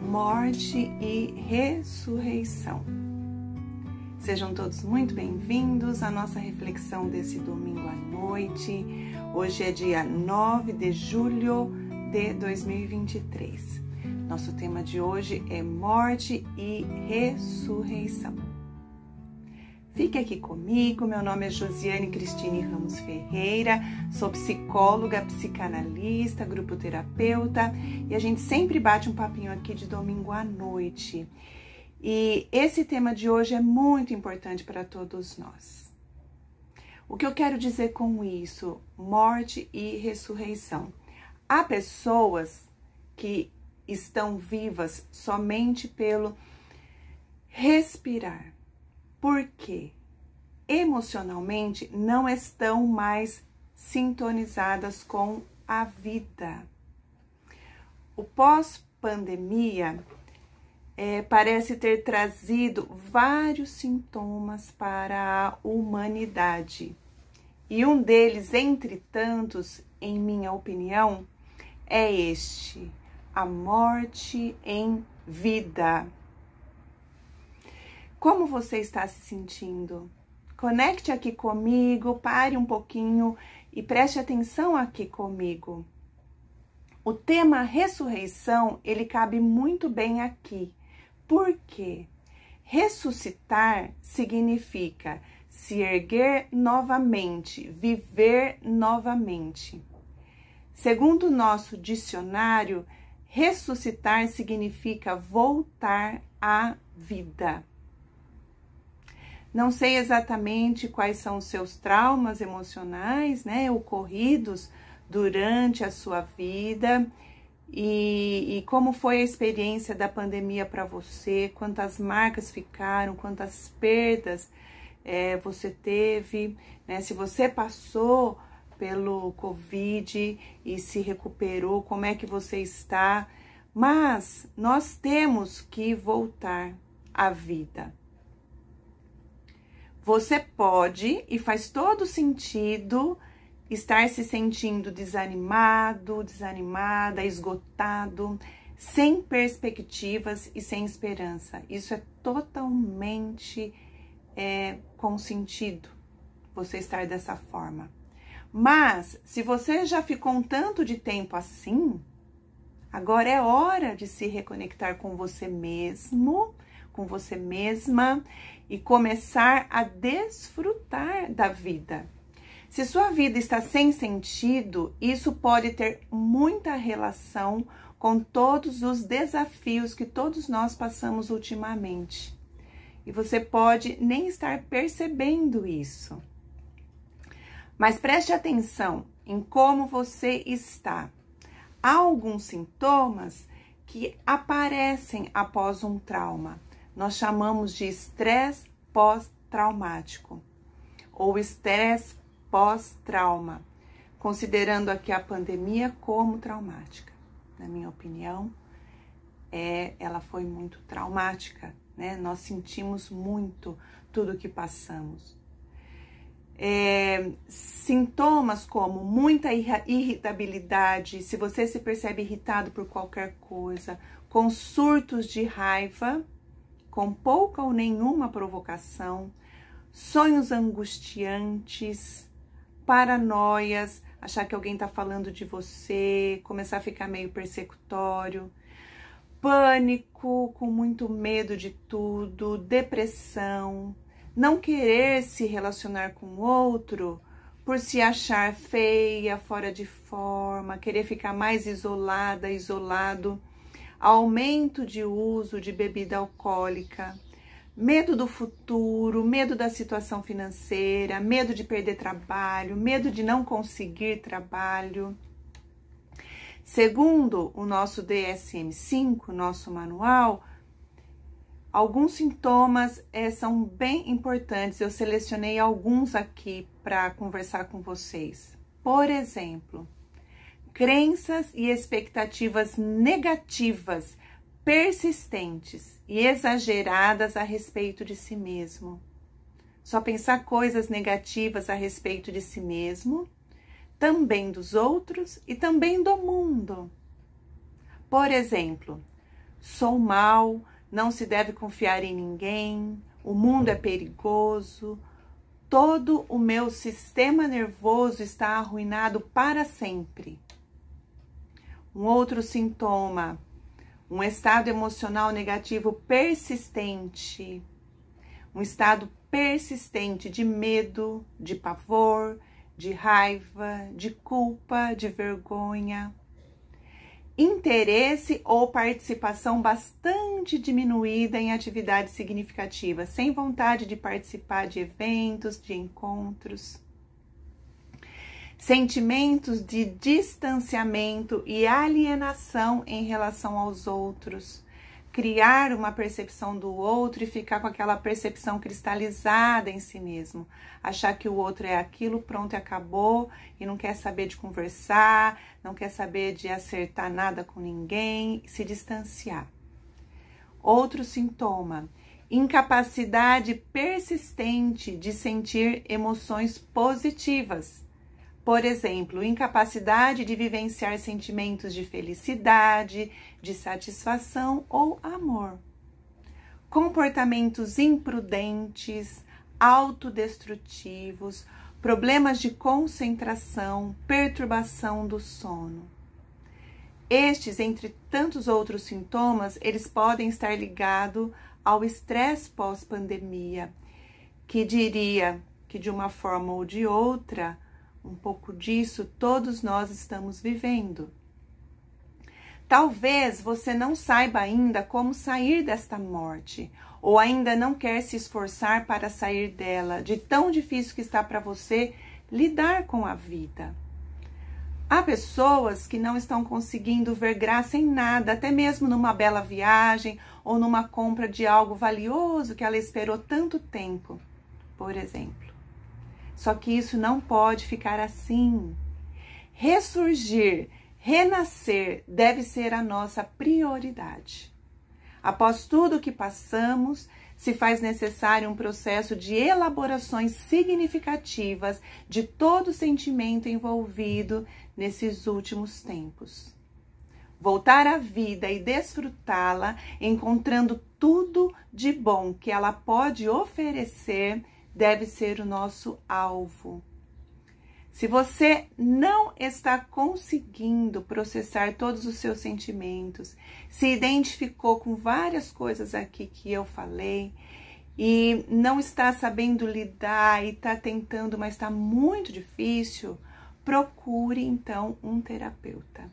morte e ressurreição. Sejam todos muito bem-vindos à nossa reflexão desse domingo à noite. Hoje é dia 9 de julho de 2023. Nosso tema de hoje é morte e ressurreição. Fique aqui comigo, meu nome é Josiane Cristine Ramos Ferreira, sou psicóloga, psicanalista, grupoterapeuta e a gente sempre bate um papinho aqui de domingo à noite. E esse tema de hoje é muito importante para todos nós. O que eu quero dizer com isso? Morte e ressurreição. Há pessoas que estão vivas somente pelo respirar. Porque emocionalmente não estão mais sintonizadas com a vida. O pós-pandemia parece ter trazido vários sintomas para a humanidade. E um deles, entre tantos, em minha opinião, é este: a morte em vida. Como você está se sentindo? Conecte aqui comigo, pare um pouquinho e preste atenção aqui comigo. O tema ressurreição, ele cabe muito bem aqui. Por quê? Ressuscitar significa se erguer novamente, viver novamente. Segundo o nosso dicionário, ressuscitar significa voltar à vida. Não sei exatamente quais são os seus traumas emocionais, ocorridos durante a sua vida e como foi a experiência da pandemia para você, quantas marcas ficaram, quantas perdas você teve, se você passou pelo Covid e se recuperou, como é que você está. Mas nós temos que voltar à vida. Você pode, e faz todo sentido, estar se sentindo desanimado, desanimada, esgotado, sem perspectivas e sem esperança. Isso é totalmente com sentido, você estar dessa forma. Mas, se você já ficou um tanto de tempo assim, agora é hora de se reconectar com você mesmo, com você mesma e começar a desfrutar da vida. Se sua vida está sem sentido, isso pode ter muita relação com todos os desafios que todos nós passamos ultimamente. E você pode nem estar percebendo isso. Mas preste atenção em como você está. Há alguns sintomas que aparecem após um trauma. Nós chamamos de estresse pós-traumático ou estresse pós-trauma, considerando aqui a pandemia como traumática. Na minha opinião, ela foi muito traumática, Nós sentimos muito tudo o que passamos. Sintomas como muita irritabilidade, se você se percebe irritado por qualquer coisa, com surtos de raiva, com pouca ou nenhuma provocação, sonhos angustiantes, paranoias, achar que alguém está falando de você, começar a ficar meio persecutório, pânico, com muito medo de tudo, depressão, não querer se relacionar com o outro por se achar feia, fora de forma, querer ficar mais isolada, isolado, aumento de uso de bebida alcoólica, medo do futuro, medo da situação financeira, medo de perder trabalho, medo de não conseguir trabalho. Segundo o nosso DSM-5, nosso manual, alguns sintomas são bem importantes. Eu selecionei alguns aqui para conversar com vocês. Por exemplo, crenças e expectativas negativas, persistentes e exageradas a respeito de si mesmo. Só pensar coisas negativas a respeito de si mesmo, também dos outros e também do mundo. Por exemplo, sou mal, não se deve confiar em ninguém, o mundo é perigoso, todo o meu sistema nervoso está arruinado para sempre. Um outro sintoma, um estado emocional negativo persistente, um estado persistente de medo, de pavor, de raiva, de culpa, de vergonha. Interesse ou participação bastante diminuída em atividades significativas, sem vontade de participar de eventos, de encontros. Sentimentos de distanciamento e alienação em relação aos outros. Criar uma percepção do outro e ficar com aquela percepção cristalizada em si mesmo. Achar que o outro é aquilo, pronto e acabou, e não quer saber de conversar, não quer saber de acertar nada com ninguém, se distanciar. Outro sintoma, incapacidade persistente de sentir emoções positivas. Por exemplo, incapacidade de vivenciar sentimentos de felicidade, de satisfação ou amor. Comportamentos imprudentes, autodestrutivos, problemas de concentração, perturbação do sono. Estes, entre tantos outros sintomas, eles podem estar ligados ao estresse pós-pandemia, que diria que de uma forma ou de outra, um pouco disso todos nós estamos vivendo. Talvez você não saiba ainda como sair desta morte, ou ainda não quer se esforçar para sair dela, de tão difícil que está para você lidar com a vida. Há pessoas que não estão conseguindo ver graça em nada, até mesmo numa bela viagem ou numa compra de algo valioso que ela esperou tanto tempo, por exemplo. Só que isso não pode ficar assim. Ressurgir, renascer deve ser a nossa prioridade. Após tudo o que passamos, se faz necessário um processo de elaborações significativas de todo o sentimento envolvido nesses últimos tempos. Voltar à vida e desfrutá-la, encontrando tudo de bom que ela pode oferecer, deve ser o nosso alvo. Se você não está conseguindo processar todos os seus sentimentos, se identificou com várias coisas aqui que eu falei e não está sabendo lidar e está tentando, mas está muito difícil, procure então um terapeuta.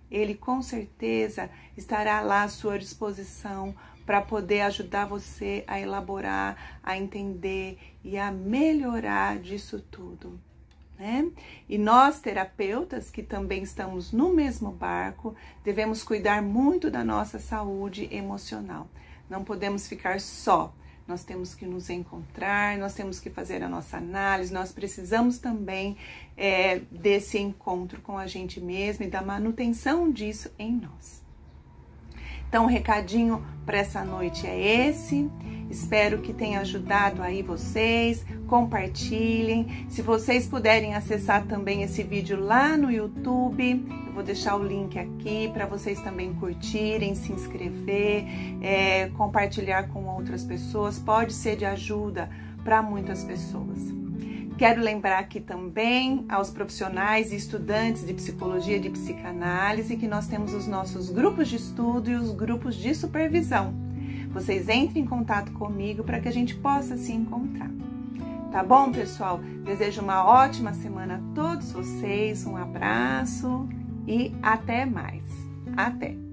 Ele com certeza estará lá à sua disposição para poder ajudar você a elaborar, a entender e a melhorar disso tudo, né? E nós, terapeutas, que também estamos no mesmo barco, devemos cuidar muito da nossa saúde emocional. Não podemos ficar só. Nós temos que nos encontrar, nós temos que fazer a nossa análise, nós precisamos também desse encontro com a gente mesmo e da manutenção disso em nós. Então, o recadinho para essa noite é esse. Espero que tenha ajudado aí vocês. Compartilhem. Se vocês puderem acessar também esse vídeo lá no YouTube, eu vou deixar o link aqui para vocês também curtirem, se inscrever, compartilhar com outras pessoas. Pode ser de ajuda para muitas pessoas. Quero lembrar aqui também aos profissionais e estudantes de psicologia e de psicanálise que nós temos os nossos grupos de estudo e os grupos de supervisão. Vocês entrem em contato comigo para que a gente possa se encontrar. Tá bom, pessoal? Desejo uma ótima semana a todos vocês, um abraço e até mais. Até!